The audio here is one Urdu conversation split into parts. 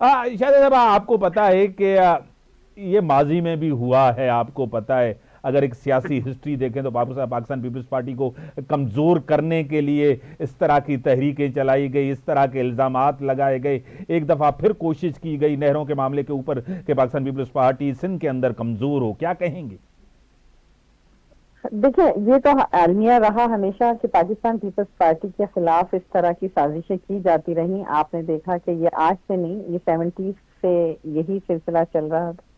شاید صاحب آپ کو پتا ہے کہ یہ ماضی میں بھی ہوا ہے، آپ کو پتا ہے اگر ایک سیاسی ہسٹری دیکھیں تو پاکستان پیپلز پارٹی کو کمزور کرنے کے لیے اس طرح کی تحریکیں چلائی گئی، اس طرح کے الزامات لگائے گئے، ایک دفعہ پھر کوشش کی گئی نہروں کے معاملے کے اوپر کہ پاکستان پیپلز پارٹی سندھ کے اندر کمزور ہو، کیا کہیں گے؟ دیکھیں، یہ تو المیہ رہا ہمیشہ کہ پاکستان پیپلز پارٹی کے خلاف اس طرح کی سازشیں کی جاتی رہیں. آپ نے دیکھا کہ یہ آج سے نہیں، یہ 70s سے یہی سلسلہ چل رہا تھا.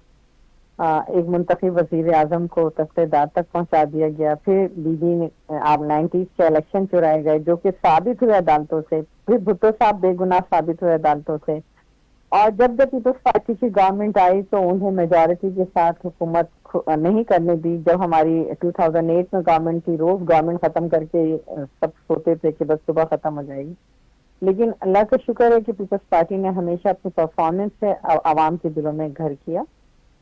ایک منتخب وزیر اعظم کو تخت دار تک پہنچا دیا گیا، پھر بی بی نے آپ 90s کے الیکشن چرائے گئے جو کہ ثابت ہوئے عدالتوں سے، پھر بھٹو صاحب بے گناہ ثابت ہوئے عدالتوں سے. اور جب پیپلز پارٹی کی گورنمنٹ آئی تو انہیں میجورٹی کے ساتھ حکومت نہیں کرنے دی. جب ہماری 2008 میں گورنمنٹ تھی، روز گورنمنٹ ختم کر کے سب سوتے تھے کہ بس صبح ختم ہو جائے گی. لیکن اللہ کا شکر ہے کہ پیپلز پارٹی نے ہمیشہ اپنی پرفارمنس سے عوام کے دلوں میں گھر کیا.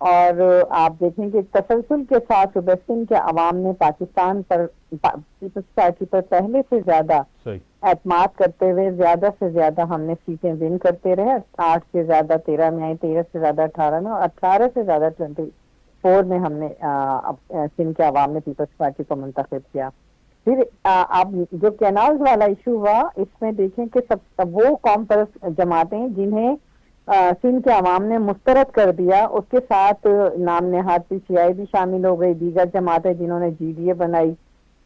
اور آپ دیکھیں کہ تسلسل کے ساتھ سندھ کے عوام نے پاکستان پر پیپلز پارٹی پر پہلے سے زیادہ صحیح. اعتماد کرتے ہوئے زیادہ سے زیادہ ہم نے سیٹیں ون کرتے رہے. 8 سے زیادہ 13 میں آئی، 13 سے زیادہ 18 میں، اور 18 سے زیادہ 24 میں ہم نے سندھ کے عوام نے پیپلز پارٹی کو منتخب کیا. پھر اب جو کینالز والا ایشو ہوا، اس میں دیکھیں کہ سب وہ قوم پرست جماعتیں جنہیں سندھ کے عوام نے مسترد کر دیا، اس کے ساتھ نام نہاد پی سی آئی بھی شامل ہو گئی، دیگر جماعتیں جنہوں نے جی ڈی اے بنائی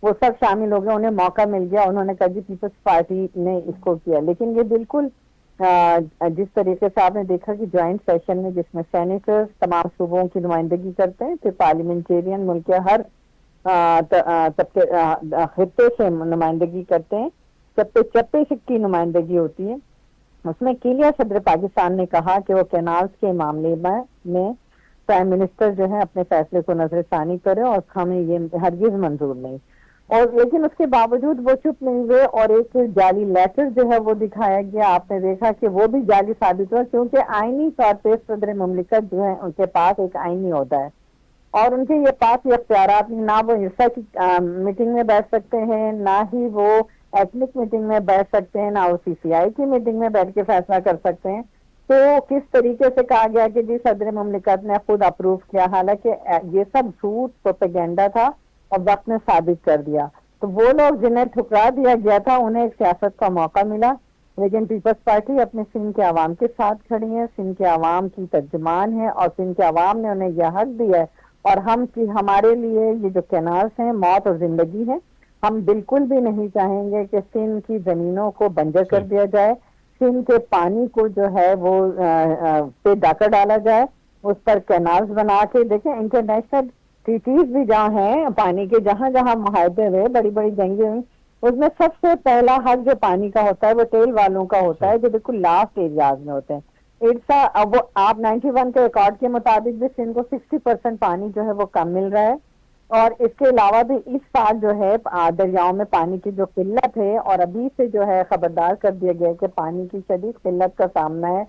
وہ سب شامل ہو گئے. انہیں موقع مل گیا، انہوں نے کہا جی پیپلز پارٹی نے اس کو کیا. لیکن یہ بالکل جس طریقے سے آپ نے دیکھا کہ جوائنٹ سیشن میں جس میں سینیٹرز تمام صوبوں کی نمائندگی کرتے ہیں، پھر پارلیمنٹیرین ملک کے ہر خطے سے نمائندگی کرتے ہیں، چپے چپے کی نمائندگی ہوتی ہے. اس میں کیلیا صدر پاکستان نے کہا کہ وہ کینالز کے معاملے میں پرائم منسٹر جو ہے اپنے فیصلے کو نظر ثانی کرے اور ہمیں یہ ہرگز منظور نہیں. اور لیکن اس کے باوجود وہ چپ نہیں ہوئے اور ایک جعلی لیٹر جو ہے وہ دکھایا گیا. آپ نے دیکھا کہ وہ بھی جعلی ثابت ہوا، کیونکہ آئینی طور پہ صدر مملکت جو ہے ان کے پاس ایک آئینی عہدہ ہے اور ان کے یہ پاس یہ اختیارات، نہ وہ حصہ کی میٹنگ میں بیٹھ سکتے ہیں، نہ ہی وہ ایتھنک میٹنگ میں بیٹھ سکتے ہیں، نہ وہ سی سی آئی کی میٹنگ میں بیٹھ کے فیصلہ کر سکتے ہیں. تو کس طریقے سے کہا گیا کہ جی صدر مملکت نے خود اپروو کیا، حالانکہ یہ سب جھوٹ پروپیگنڈا تھا اور وقت نے ثابت کر دیا. تو وہ لوگ جنہیں ٹھکرا دیا گیا تھا انہیں ایک سیاست کا موقع ملا. لیکن پیپلز پارٹی اپنے سندھ کے عوام کے ساتھ کھڑی ہے، سندھ کے عوام کی ترجمان ہے اور سندھ کے عوام نے انہیں یہ حق دیا ہے. اور ہمارے لیے یہ جو کینالز ہیں موت اور زندگی ہے. ہم بالکل بھی نہیں چاہیں گے کہ سندھ کی زمینوں کو بنجر کر صحیح. دیا جائے، سندھ کے پانی کو جو ہے وہ پہ ڈاکہ ڈالا جائے، اس پر کینالز بنا کے. دیکھیں انٹرنیشنل ٹریٹیز بھی جہاں ہیں پانی کے، جہاں جہاں معاہدے ہوئے، بڑی بڑی جنگیں ہوئی، اس میں سب سے پہلا حق جو پانی کا ہوتا ہے وہ تیل والوں کا ہوتا صحیح. ہے، جو بالکل لاسٹ ایریاز میں ہوتے ہیں. وہ آپ 91 کے ریکارڈ کے مطابق بھی سندھ کو 60% پانی جو ہے وہ کم مل رہا ہے. اور اس کے علاوہ بھی اس سال جو ہے دریاؤں میں پانی کی جو قلت ہے، اور ابھی سے جو ہے خبردار کر دیا گیا کہ پانی کی شدید قلت کا سامنا ہے.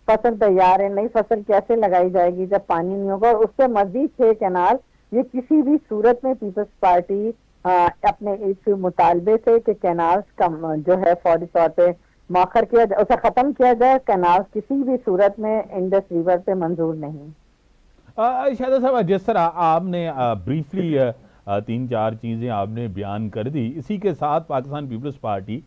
فصل تیار ہے، نئی فصل کیسے لگائی جائے گی جب پانی نہیں ہوگا. اور اس سے مزید 6 کینال یہ کسی بھی صورت میں پیپلز پارٹی اپنے اس مطالبے سے کہ کینالز کا جو ہے فوری طور پہ مؤخر کیا جائے، اسے ختم کیا جائے. کینالز کسی بھی صورت میں انڈس ریور پہ منظور نہیں. شاہدہ صاحب جس طرح آپ نے بریفلی 3-4 چیزیں آپ نے بیان کر دی، اسی کے ساتھ پاکستان پیپلز پارٹی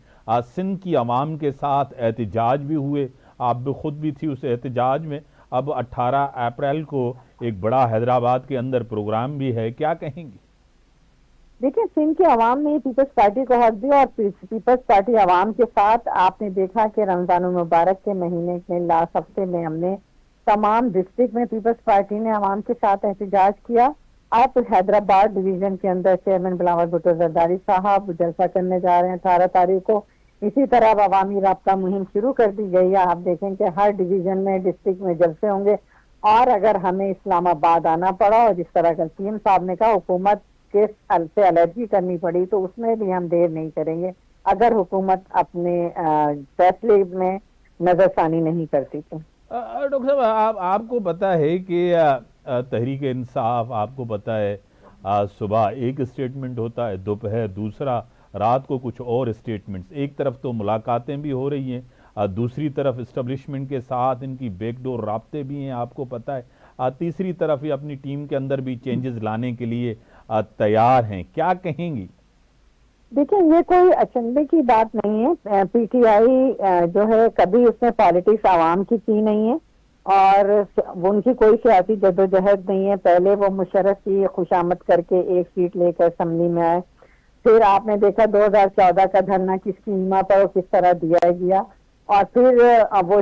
سندھ کی عوام کے ساتھ احتجاج بھی ہوئے، آپ بھی خود بھی تھی اس احتجاج میں. اب 18 اپریل کو ایک بڑا حیدرآباد کے اندر پروگرام بھی ہے، کیا کہیں گی؟ دیکھیں سندھ کے عوام نے پیپلز پارٹی کو حق دیا اور پیپلز پارٹی عوام کے ساتھ. آپ نے دیکھا کہ رمضان المبارک کے مہینے کے لاسٹ ہفتے میں ہم نے تمام ڈسٹرکٹ میں پیپلز پارٹی نے عوام کے ساتھ احتجاج کیا. آپ حیدرآباد ڈویژن کے اندر چیئرمین بلاول بھٹو زرداری صاحب جلسہ کرنے جا رہے ہیں 18 تاریخ کو. اسی طرح اب عوامی رابطہ مہم شروع کر دی گئی ہے. آپ دیکھیں کہ ہر ڈویژن میں ڈسٹرکٹ میں جلسے ہوں گے. اور اگر ہمیں اسلام آباد آنا پڑا اور جس طرح کا سی ایم صاحب نے کہا حکومت کے سے الرجی کرنی پڑی تو اس میں بھی ہم دیر نہیں کریں گے اگر حکومت اپنے فیصلے میں نظر ثانی نہیں کرتی تو. ڈاکٹر صاحب آپ کو پتہ ہے کہ تحریک انصاف آپ کو پتہ ہے صبح ایک اسٹیٹمنٹ ہوتا ہے، دوپہر دوسرا، رات کو کچھ اور اسٹیٹمنٹس. ایک طرف تو ملاقاتیں بھی ہو رہی ہیں، دوسری طرف اسٹیبلشمنٹ کے ساتھ ان کی بیک ڈور رابطے بھی ہیں آپ کو پتہ ہے، تیسری طرف یہ اپنی ٹیم کے اندر بھی چینجز لانے کے لیے تیار ہیں، کیا کہیں گی؟ دیکھیں یہ کوئی اچنبے کی بات نہیں ہے، پی ٹی آئی جو ہے کبھی اس میں پالیٹکس عوام کی نہیں ہے، اور ان کی کوئی سیاسی جدوجہد نہیں ہے۔ پہلے وہ مشرف کی خوشامد کر کے ایک سیٹ لے کر اسمبلی میں آئے، پھر آپ نے دیکھا 2014 کا دھرنا کس قیمہ پر وہ کس طرح دیا گیا، اور پھر وہ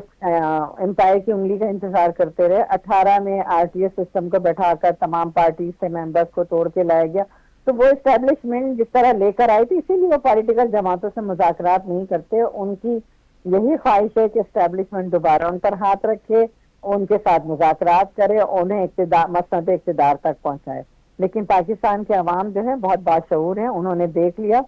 امپائر کی انگلی کا انتظار کرتے رہے۔ 18 میں آر ٹی ایس سسٹم کو بیٹھا کر تمام پارٹی سے ممبرس کو توڑ کے لایا گیا، تو وہ اسٹیبلشمنٹ جس طرح لے کر آئی تھی، اسی لیے وہ پولیٹیکل جماعتوں سے مذاکرات نہیں کرتے۔ ان کی یہی خواہش ہے کہ اسٹیبلشمنٹ دوبارہ ان پر ہاتھ رکھے، ان کے ساتھ مذاکرات کرے، انہیں مسند اقتدار تک پہنچائے۔ لیکن پاکستان کے عوام جو ہے بہت باشعور ہیں، انہوں نے دیکھ لیا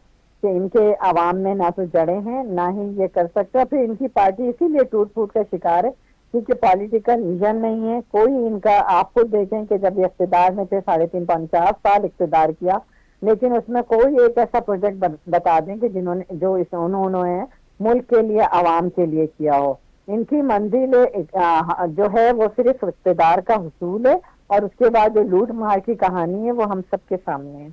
کہ ان کے عوام میں نہ تو جڑیں ہیں، نہ ہی یہ کر سکتا۔ پھر ان کی پارٹی اسی لیے ٹوٹ پھوٹ کا شکار ہے کیونکہ پولیٹیکل ویژن نہیں ہے کوئی ان کا۔ آپ خود دیکھیں کہ جب یہ اقتدار میں تھے 50 سال اقتدار کیا، لیکن اس میں کوئی ایک ایسا پروجیکٹ بتا دیں کہ انہوں نے ملک کے لیے عوام کے لیے کیا ہو۔ ان کی منزل جو ہے وہ صرف اقتدار کا حصول ہے، اور اس کے بعد جو لوٹ مار کی کہانی ہے وہ ہم سب کے سامنے ہے۔